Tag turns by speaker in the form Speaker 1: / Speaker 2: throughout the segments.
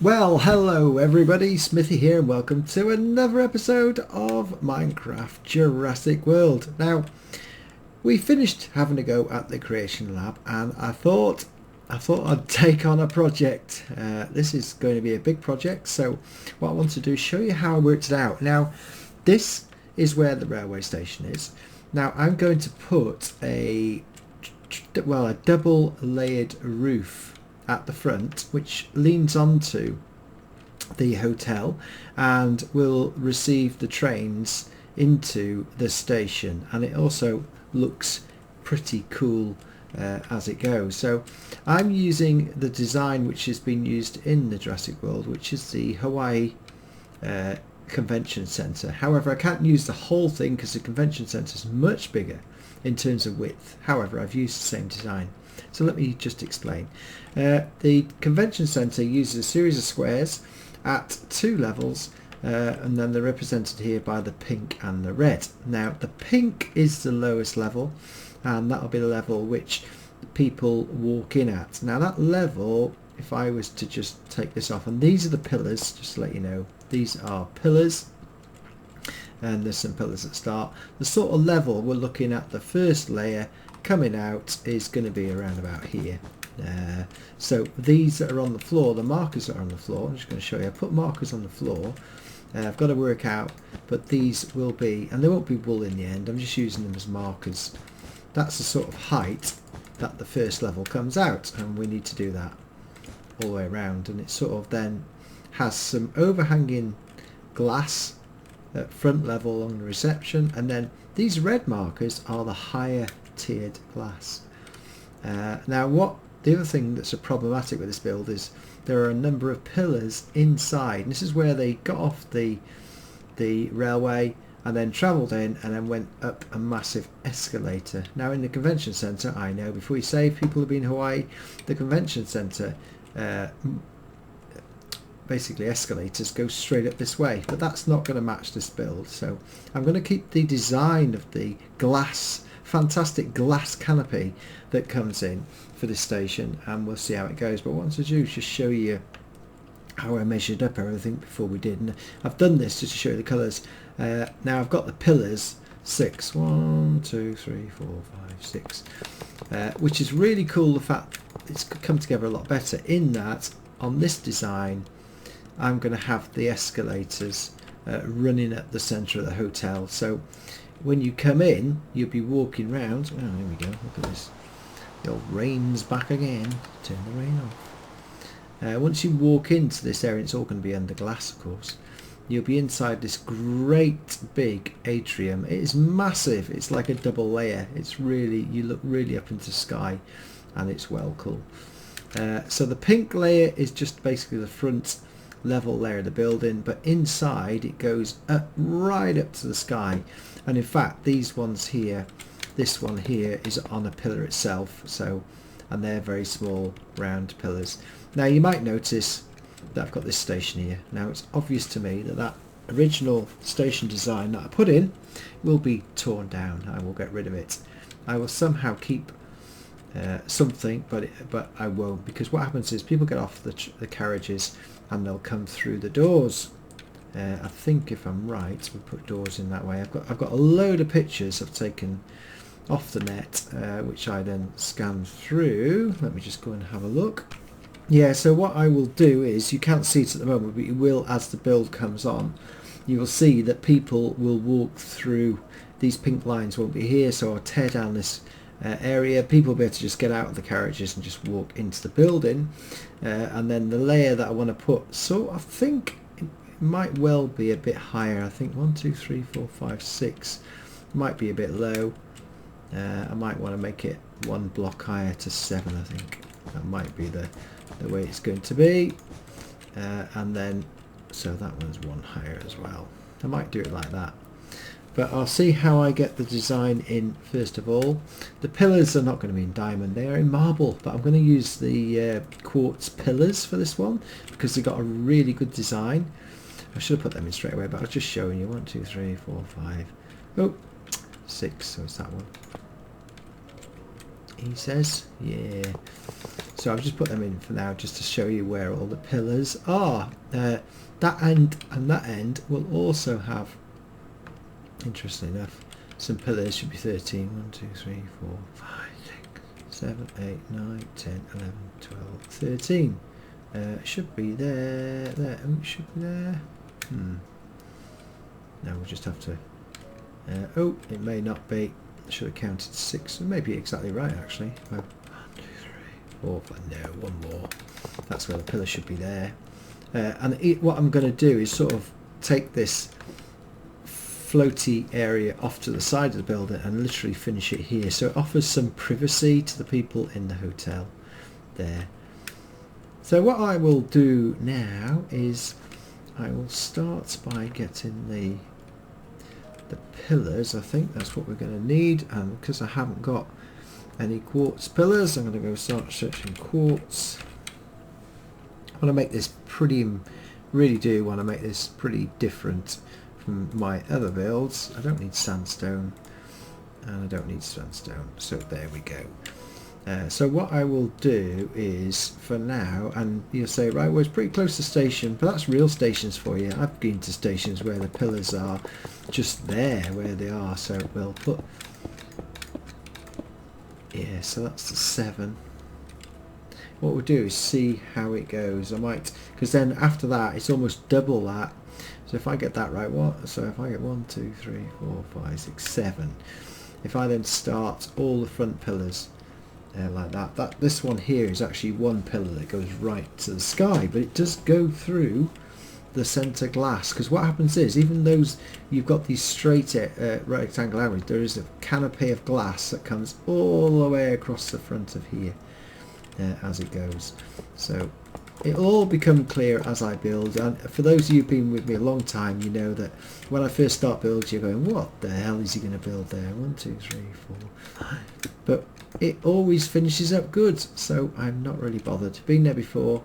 Speaker 1: Well, hello everybody, Smithy here and welcome to another episode of Minecraft Jurassic World. Now, we finished having a go at the creation lab and I thought I'd take on a project. This is going to be a big project, so what I want to do is show you how I worked it out. Now, this is where the railway station is. Now, I'm going to put a double layered roof at the front which leans onto the hotel and will receive the trains into the station, and it also looks pretty cool as it goes. So I'm using the design which has been used in the Jurassic World, which is the Hawaii Convention Centre. However, I can't use the whole thing because the Convention Centre is much bigger in terms of width. However, I've used the same design. So let me just explain. The Convention Centre uses a series of squares at two levels, and then they're represented here by the pink and the red. Now, the pink is the lowest level, and that'll be the level which people walk in at. Now, that level, if I was to just take this off, and these are the pillars, just to let you know, these are pillars, and there's some pillars at start. The sort of level we're looking at, the first layer coming out, is going to be around about here. So these that are on the floor, the markers that are on the floor, I'm just going to show you. I put markers on the floor. I've got to work out, but these will be, and they won't be wool in the end, I'm just using them as markers. That's the sort of height that the first level comes out, and we need to do that all the way around. And it sort of then has some overhanging glass at front level along the reception, and then these red markers are the higher tiered glass. Now, the other thing that's problematic with this build is there are a number of pillars inside, and this is where they got off the railway and then travelled in and then went up a massive escalator. Now, in the convention centre, I know, before you say people have been in Hawaii, the convention centre basically escalators go straight up this way, but that's not going to match this build. So I'm going to keep the design of the fantastic glass canopy that comes in for this station, and we'll see how it goes. But what I want to do is just show you how I measured up everything before we did, and I've done this just to show you the colours. Now I've got the pillars 6, 1, 2, 3, 4, 5, 6, which is really cool. The fact it's come together a lot better in that on this design I'm going to have the escalators running at the centre of the hotel. So when you come in, you'll be walking round. Oh, there we go. Look at this. The old rain's back again. Turn the rain off. Once you walk into this area, it's all going to be under glass, of course. You'll be inside this great big atrium. It is massive. It's like a double layer. It's really, you look really up into the sky, and it's well cool. So the pink layer is just basically the front level layer of the building, but inside it goes up, right up to the sky. And in fact, these ones here, this one here is on a pillar itself, so, and they're very small round pillars. Now you might notice that I've got this station here. Now it's obvious to me that that original station design that I put in will be torn down. I will get rid of it. I will somehow keep something, but I won't, because what happens is people get off the carriages and they'll come through the doors. I think, if I'm right, we put doors in that way. I've got a load of pictures I've taken off the net, which I then scan through. Let me just go and have a look. Yeah, so what I will do is, you can't see it at the moment, but you will as the build comes on. You will see that people will walk through. These pink lines won't be here, so I'll tear down this area. People will be able to just get out of the carriages and just walk into the building. And then the layer that I want to put, so I think it might well be a bit higher. I think 1, 2, 3, 4, 5, 6 might be a bit low. I might want to make it one block higher to 7. I think that might be the way it's going to be. And then, so that one's one higher as well. I might do it like that. But I'll see how I get the design in first of all. The pillars are not going to be in diamond, they are in marble, but I'm going to use the quartz pillars for this one because they've got a really good design. I should have put them in straight away, but I was just showing you. 1, 2, 3, 4, 5, oh, 6, so it's that one. He says, yeah. So I've just put them in for now just to show you where all the pillars are. That end and that end will also have, interesting enough, some pillars. Should be 13. 1, 2, 3, 4, 5, 6, 7, 8, 9, 10, 11, 12, 13. Should be there. There. Oh, it should be there. Now we'll just have to. Oh, it may not be. I should have counted 6. It may be exactly right actually. 1, 2, 3, 4, 5. No, one more. That's where the pillar should be there. What I'm going to do is sort of take this floaty area off to the side of the building and literally finish it here, so it offers some privacy to the people in the hotel there. So what I will do now is I will start by getting the pillars. I think that's what we're going to need, and because I haven't got any quartz pillars, I'm going to go start searching quartz. I want to make this pretty, really do want to make this pretty different from my other builds. I don't need sandstone and I don't need sandstone, so there we go. So what I will do is, for now, and you'll say, right, well, it's pretty close to station, but that's real stations for you. I've been to stations where the pillars are just there where they are, so we'll put, yeah, so that's the 7. What we'll do is see how it goes. I might, because then after that it's almost double that. So if I get that right, so if I get 1, 2, 3, 4, 5, 6, 7, if I then start all the front pillars like that, this one here is actually one pillar that goes right to the sky, but it does go through the center glass, because what happens is, even those, you've got these straight rectangle areas, there is a canopy of glass that comes all the way across the front of here as it goes. So it'll all become clear as I build, and for those of you who've been with me a long time, you know that when I first start builds, you're going, what the hell is he going to build there? 1, 2, 3, 4, 5. But it always finishes up good, so I'm not really bothered. Been there before.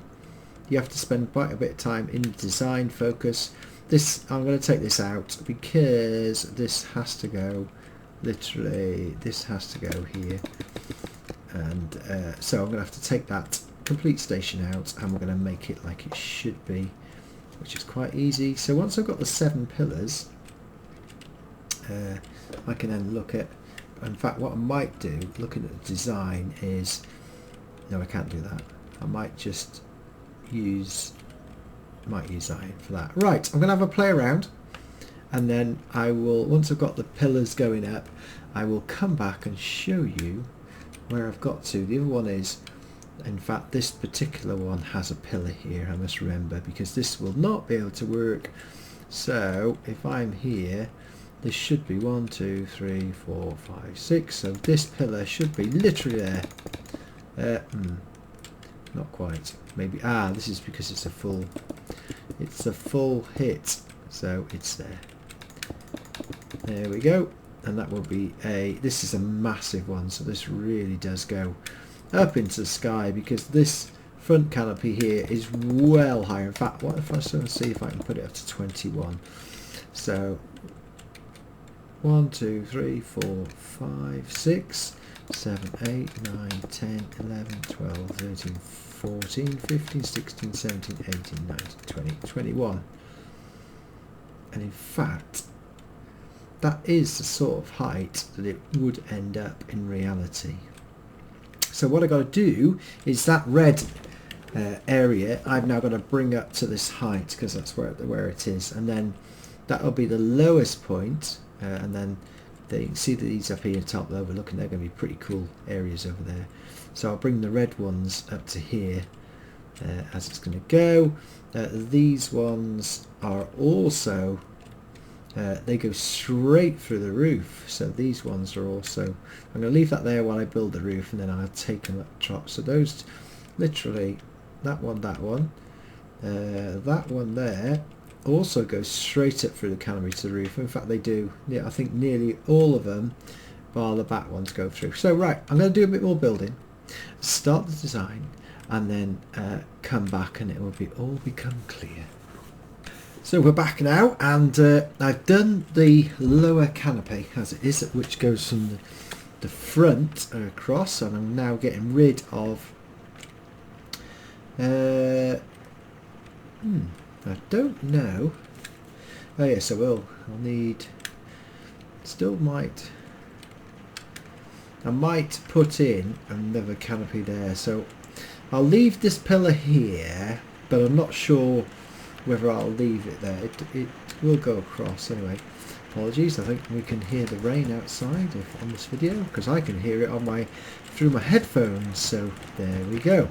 Speaker 1: You have to spend quite a bit of time in the design focus. This, I'm going to take this out because this has to go, literally, this has to go here. And so I'm going to have to take that complete station out, and we're going to make it like it should be, which is quite easy. So once I've got the 7 pillars, I can then look at, in fact what I might do, looking at the design, is, no, I can't do that. I might just use iron for that. Right, I'm going to have a play around, and then I will, once I've got the pillars going up, I will come back and show you where I've got to. The other one is, in fact, this particular one has a pillar here, I must remember, because this will not be able to work. So if I'm here, this should be 1, 2, 3, 4, 5, 6. So this pillar should be literally there. Not quite. Maybe, this is because it's a full hit, so it's there. There we go. And that will be this is a massive one, so this really does go up into the sky, because this front canopy here is well higher. In fact, what if I sort of see if I can put it up to 21. So 1, 2, 3, 4, 5, 6, 7, 8, 9, 10, 11, 12, 13, 14, 15, 16, 17, 18, 19, 20, 21. And in fact, that is the sort of height that it would end up in reality. So what I've got to do is that red area I've now got to bring up to this height, because that's where it is, and then that'll be the lowest point, and then you can see these up here top overlooking, they're going to be pretty cool areas over there. So I'll bring the red ones up to here as it's going to go. These ones are also they go straight through the roof, so these ones are also, I'm going to leave that there while I build the roof, and then I'll take them up top. So those, literally, that one that one there also goes straight up through the canopy to the roof. In fact, they do, yeah, I think nearly all of them, bar the back ones, go through. So right, I'm going to do a bit more building, start the design, and then come back, and it will all become clear. So we're back now, and I've done the lower canopy as it is, which goes from the front across, and I'm now getting rid of I don't know. Oh yes, I will. I'll need... Still might... I might put in another canopy there. So I'll leave this pillar here, but I'm not sure whether I'll leave it there. It will go across anyway. Apologies, I think we can hear the rain outside on this video, because I can hear it on through my headphones. So there we go.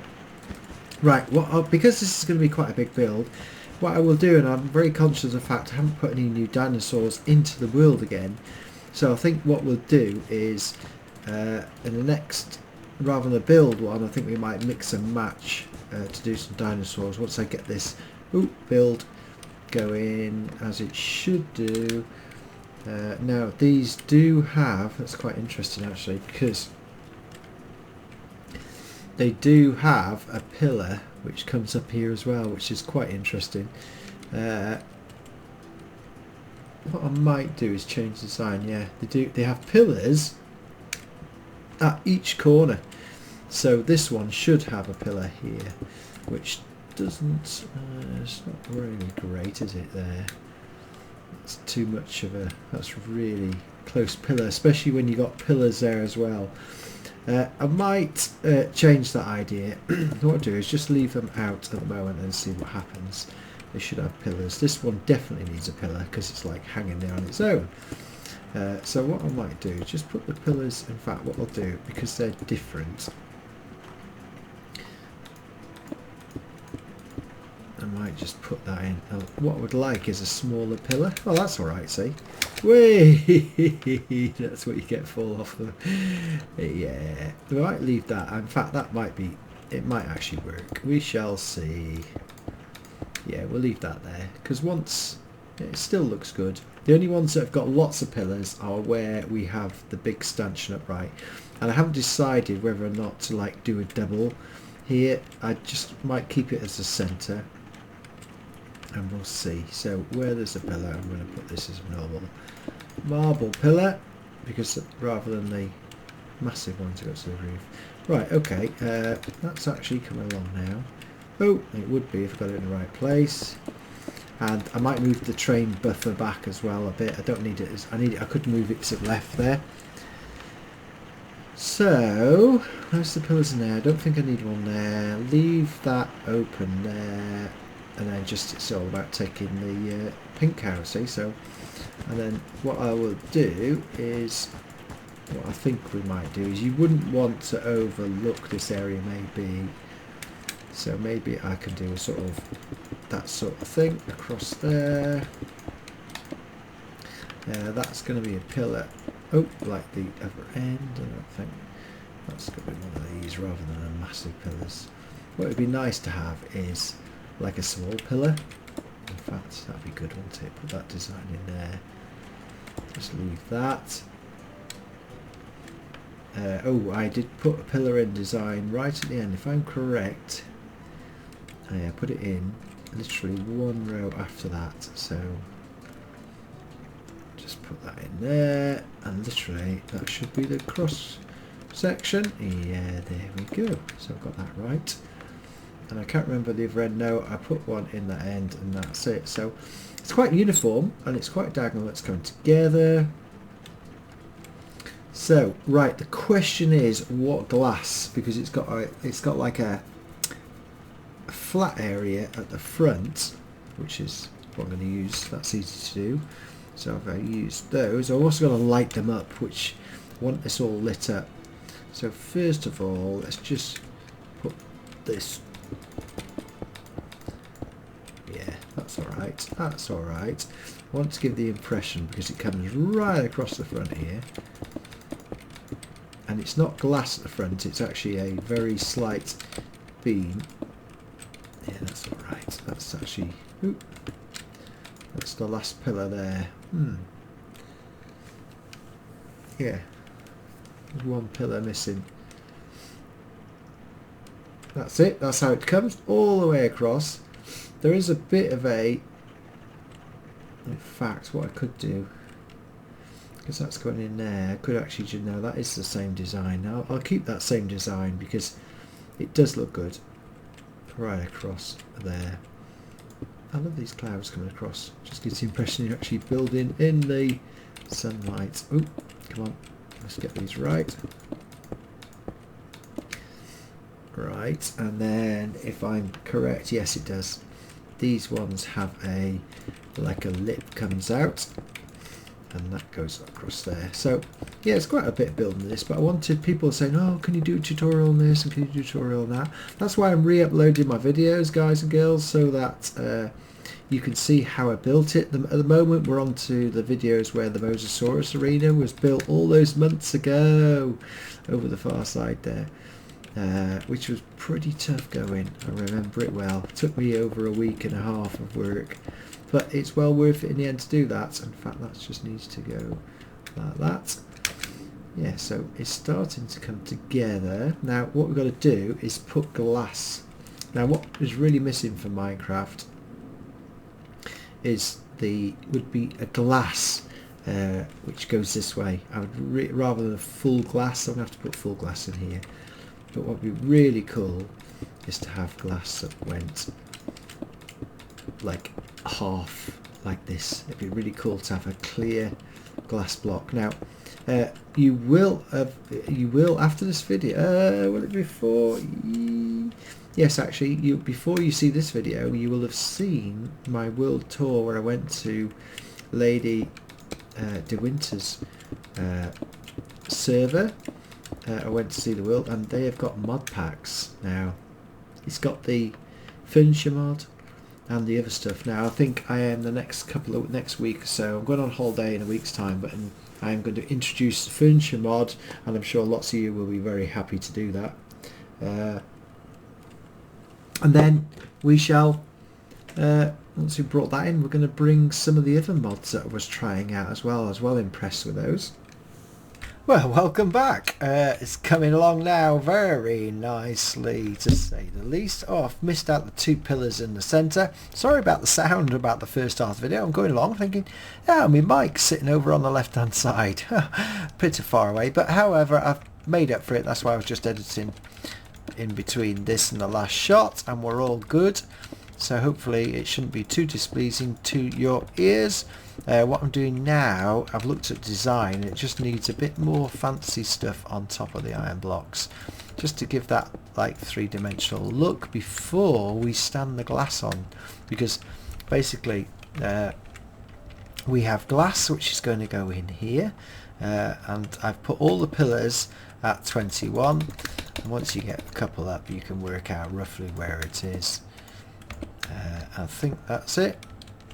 Speaker 1: Right, because this is going to be quite a big build, what I will do, and I'm very conscious of the fact I haven't put any new dinosaurs into the world again, so I think what we'll do is in the next, rather than a build one, I think we might mix and match to do some dinosaurs once I get this build going as it should do. Now these do have, that's quite interesting actually, because they do have a pillar which comes up here as well, which is quite interesting. What I might do is change the design. Yeah, they have pillars at each corner, so this one should have a pillar here, which doesn't, it's not really great, is it? There, it's too much of a, that's really close pillar, especially when you got pillars there as well. I might change that idea. What I'll do is just leave them out at the moment and see what happens. They should have pillars. This one definitely needs a pillar because it's like hanging there on its own. So what I might do is just put the pillars, in fact what I'll do, because they're different, I might just put that in. What I would like is a smaller pillar. Oh, that's alright, see? Whee! That's what you get fall off them. Yeah, we might leave that. In fact, that might be, it might actually work. We shall see. Yeah, we'll leave that there, because once, it still looks good. The only ones that have got lots of pillars are where we have the big stanchion upright. And I haven't decided whether or not to like do a double here. I just might keep it as a centre. And we'll see. So where there's a pillar, I'm going to put this as a normal marble pillar, because rather than the massive ones that go to the roof. Right, okay, that's actually coming along now. Oh, it would be if I got it in the right place. And I might move the train buffer back as well a bit. I don't need it as I could move it to the left there. So where's the pillars in there? I don't think I need one there. Leave that open there. And then just, it's all about taking the pink house, see? So, and then what I will do is, what I think we might do is, you wouldn't want to overlook this area maybe, so maybe I can do a sort of, that sort of thing across there. That's going to be a pillar, like the other end, I don't think. That's going to be one of these rather than a massive pillars. What would be nice to have is like a small pillar. In fact, that'd be good, wouldn't it? Put that design in there. Just leave that. Oh, I did put a pillar in design right at the end. If I'm correct, I put it in literally one row after that. So just put that in there, and literally that should be the cross section. Yeah, there we go. So I've got that right. And I can't remember the other end. No, I put one in that end and that's it. So it's quite uniform and it's quite diagonal. It's going together. So right, the question is what glass, because it's got like a flat area at the front, which is what I'm going to use. That's easy to do. So if I use those, I'm also going to light them up, which I want this all lit up. So first of all, let's just put this. Yeah, that's alright. That's alright. I want to give the impression, because it comes right across the front here. And it's not glass at the front, it's actually a very slight beam. Yeah, that's alright. That's actually... Oop, that's the last pillar there. Yeah. There's one pillar missing. That's it. That's how it comes all the way across. There is a bit of a... In fact, what I could do... because that's going in there, I could actually... No, that is the same design. I'll keep that same design because it does look good. right across there. I love these clouds coming across. Just gives the impression you're actually building in the sunlight. Oh, come on. Let's get these right. Right, and then if I'm correct, yes it does. These ones have a, like a lip comes out, and that goes across there. So yeah, it's quite a bit of building this, but I wanted people saying, oh, can you do a tutorial on this and can you do a tutorial on that? That's why I'm re-uploading my videos, guys and girls, so that you can see how I built it. At the moment we're on to the videos where the Mosasaurus arena was built all those months ago over the far side there. Which was pretty tough going. I remember it well. It took me over a week and a half of work, but it's well worth it in the end to do that. In fact, that just needs to go like that. Yeah, so it's starting to come together. Now what we've got to do is put glass. Now what is really missing from Minecraft is would be a glass which goes this way. I would rather than a full glass, I'm going to have to put full glass in here. But what would be really cool is to have glass that went like half like this. It'd be really cool to have a clear glass block. Now you will after this video, will it be before? Yes, actually, before you see this video, you will have seen my world tour where I went to Lady De Winter's server. I went to see the world, and they have got mod packs now. It's got the furniture mod and the other stuff. Now I think I am the next week or so. I'm going on holiday in a week's time, but I am going to introduce the furniture mod, and I'm sure lots of you will be very happy to do that. And then we shall, once we brought that in, we're going to bring some of the other mods that I was trying out as well. I was well impressed with those. Well, welcome back. It's coming along now very nicely, to say the least. Oh, I've missed out the two pillars in the centre. Sorry about the sound about the first half of the video. I'm going along thinking, yeah, my mic's sitting over on the left-hand side. Bit too far away, but however, I've made up for it. That's why I was just editing in between this and the last shot, and we're all good. So hopefully it shouldn't be too displeasing to your ears. What I'm doing now, I've looked at design. It just needs a bit more fancy stuff on top of the iron blocks, just to give that like three-dimensional look before we stand the glass on, because basically we have glass which is going to go in here, and I've put all the pillars at 21, and once you get a couple up you can work out roughly where it is. I think that's it.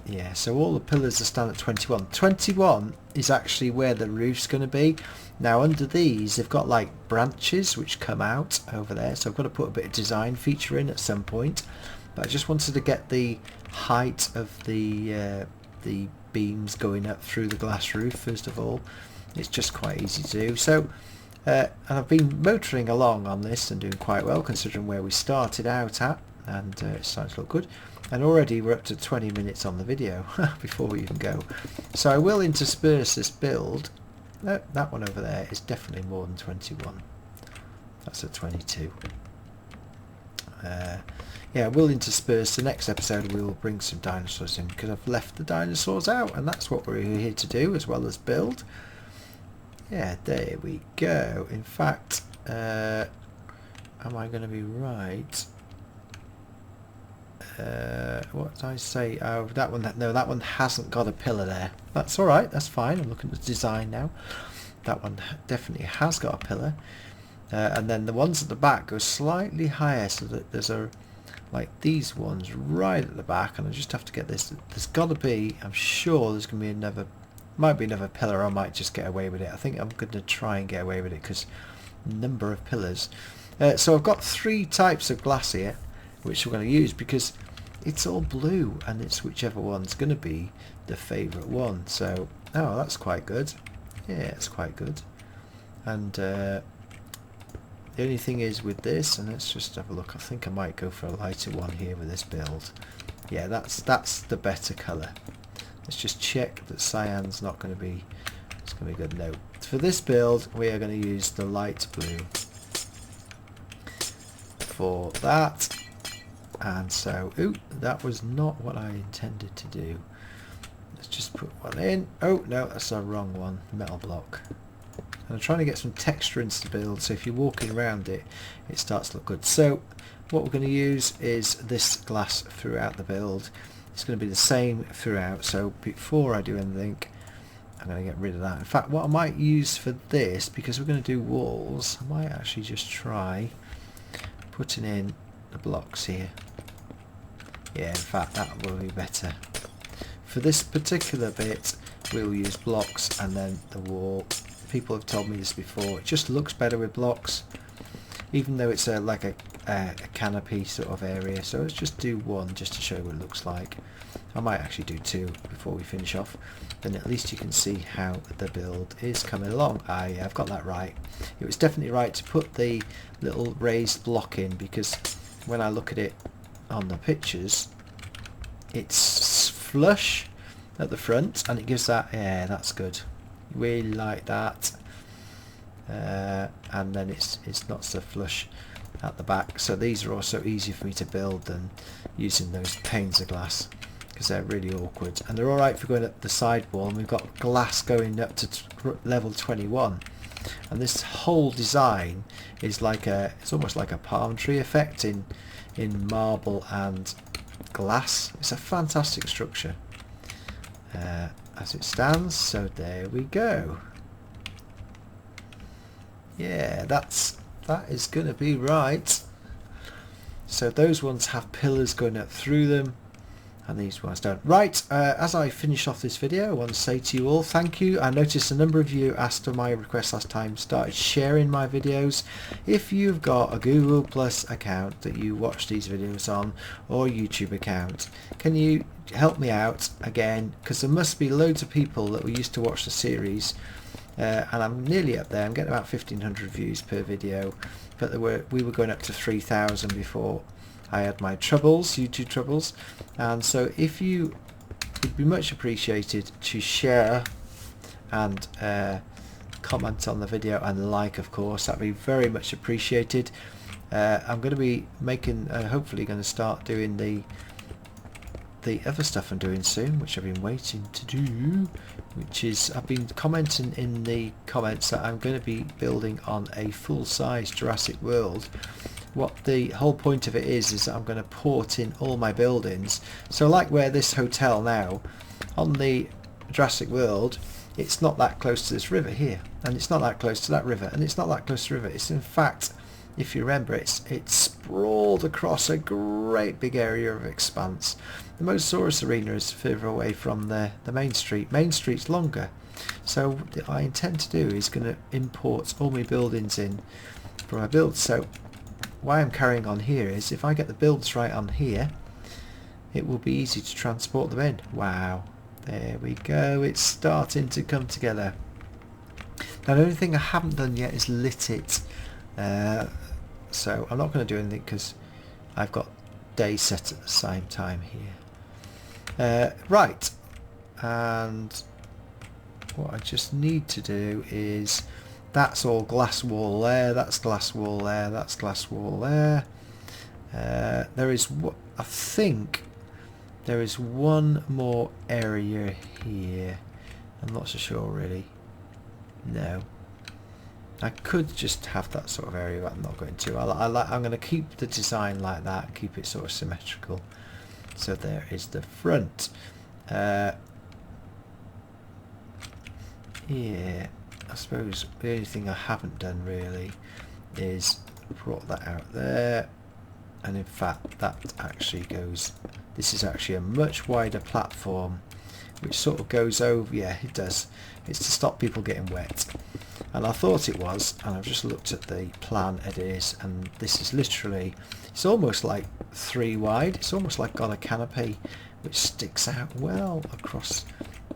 Speaker 1: Yeah, so all the pillars are stand at 21. 21 is actually where the roof's going to be. Now under these they've got like branches which come out over there, so I've got to put a bit of design feature in at some point, but I just wanted to get the height of the beams going up through the glass roof first of all. It's just quite easy to do. So and I've been motoring along on this and doing quite well considering where we started out at, and it's starting to look good. And already we're up to 20 minutes on the video before we even go. So I will intersperse this build. No, that one over there is definitely more than 21. That's a 22. Yeah, we'll intersperse. The next episode we will bring some dinosaurs in, because I've left the dinosaurs out, and that's what we're here to do as well as build. Yeah, there we go. In fact, am I going to be right? What did I say? Oh, that one. No, that one hasn't got a pillar there. That's all right. That's fine. I'm looking at the design now. That one definitely has got a pillar, and then the ones at the back go slightly higher, so that there's a like these ones right at the back, and I just have to get this. There's got to be. I'm sure there's going to be another. Might be another pillar. Or I might just get away with it. I think I'm going to try and get away with it because number of pillars. So I've got 3 types of glass here, which we're going to use because it's all blue, and it's whichever one's going to be the favourite one. So, oh, that's quite good. Yeah, it's quite good. And the only thing is with this, and let's just have a look. I think I might go for a lighter one here with this build. Yeah, that's the better colour. Let's just check that cyan's not going to be. It's going to be good. No, for this build we are going to use the light blue for that. And so, ooh, that was not what I intended to do. Let's just put one in. Oh no, that's the wrong one. Metal block. And I'm trying to get some texture into the build, so if you're walking around it, it starts to look good. So what we're going to use is this glass throughout the build. It's going to be the same throughout, so before I do anything, I'm going to get rid of that. In fact, what I might use for this, because we're going to do walls, I might actually just try putting in the blocks here. Yeah, in fact, that will be better. For this particular bit, we'll use blocks and then the wall. People have told me this before. It just looks better with blocks, even though it's like a canopy sort of area. So let's just do one just to show you what it looks like. I might actually do two before we finish off. Then at least you can see how the build is coming along. Yeah, I've got that right. It was definitely right to put the little raised block in, because when I look at it on the pictures, it's flush at the front and it gives that, yeah, that's good. Really like that. And then it's not so flush at the back. So these are also easier for me to build than using those panes of glass, because they're really awkward, and they're alright for going up the side wall. And we've got glass going up to level 21, and this whole design is like it's almost like a palm tree effect in marble and glass. It's a fantastic structure as it stands. So there we go. Yeah, that is going to be right. So those ones have pillars going up through them, and these ones don't. Right, as I finish off this video, I want to say to you all, thank you. I noticed a number of you asked on my request last time, started sharing my videos. If you've got a Google Plus account that you watch these videos on, or YouTube account, can you help me out again? Because there must be loads of people that were used to watch the series, and I'm nearly up there. I'm getting about 1,500 views per video, but we were going up to 3,000 before I had my troubles, YouTube troubles. And so if you would be much appreciated to share and comment on the video and like, of course, that'd be very much appreciated. I'm going to be making, hopefully going to start doing the other stuff I'm doing soon, which I've been waiting to do, which is I've been commenting in the comments that I'm going to be building on a full-size Jurassic World. What the whole point of it is that I'm going to port in all my buildings. So like where this hotel now, on the Jurassic World, it's not that close to this river here, and it's not that close to that river, and it's not that close to the river. It's in fact, if you remember, it's sprawled across a great big area of expanse. The Mosasaurus Arena is further away from the main street. Main Street's longer. So what I intend to do is going to import all my buildings in for my build. So why I'm carrying on here is if I get the builds right on here, it will be easy to transport them in. Wow, there we go. It's starting to come together. Now the only thing I haven't done yet is lit it. So I'm not going to do anything because I've got day set at the same time here. Right, and what I just need to do is, that's all glass wall there, that's glass wall there, that's glass wall there. There is, I think there is one more area here. I'm not so sure really. No, I could just have that sort of area, but I'm not going to. I'm going to keep the design like that, keep it sort of symmetrical. So there is the front. Yeah, I suppose the only thing I haven't done really is brought that out there, and in fact that actually goes, this is actually a much wider platform which sort of goes over, yeah it does, it's to stop people getting wet. And I thought it was, and I've just looked at the plan it is, and this is literally, it's almost like 3 wide, it's almost like got a canopy which sticks out well across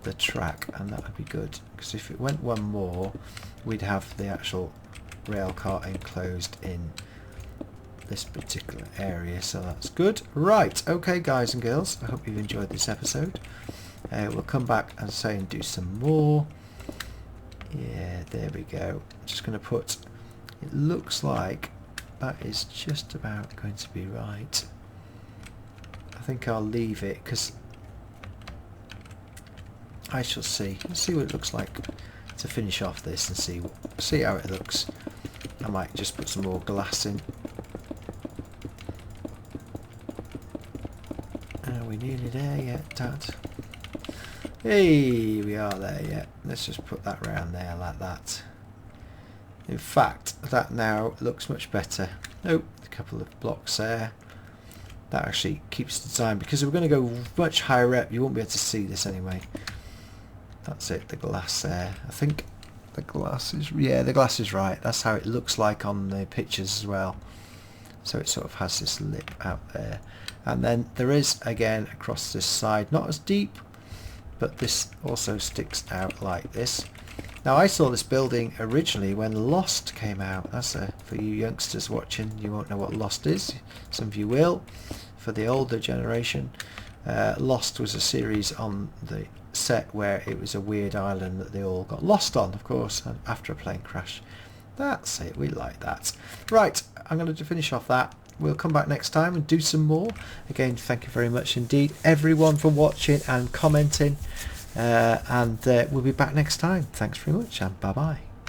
Speaker 1: the track, and that would be good, because if it went one more we'd have the actual rail car enclosed in this particular area, so that's good. Right, okay guys and girls, I hope you've enjoyed this episode. We'll come back and say and do some more. Yeah, there we go. I'm just going to put, it looks like that is just about going to be right. think I'll leave it because I shall see. Let's see what it looks like to finish off this and see how it looks. I might just put some more glass in. Are we nearly there yet, Dad? Hey, we are there yet. Let's just put that round there like that. In fact, that now looks much better. Oh, a couple of blocks there. That actually keeps the design, because we're going to go much higher up. You won't be able to see this anyway. That's it, the glass there. I think the glass is, yeah, the glass is right. That's how it looks like on the pictures as well. So it sort of has this lip out there. And then there is, again, across this side, not as deep, but this also sticks out like this. Now, I saw this building originally when Lost came out. That's for you youngsters watching, you won't know what Lost is. Some of you will. For the older generation, Lost was a series on the set where it was a weird island that they all got lost on, of course, after a plane crash. That's it, we like that. Right, I'm going to finish off that. We'll come back next time and do some more. Again, thank you very much indeed, everyone, for watching and commenting. And we'll be back next time. Thanks very much, and bye-bye.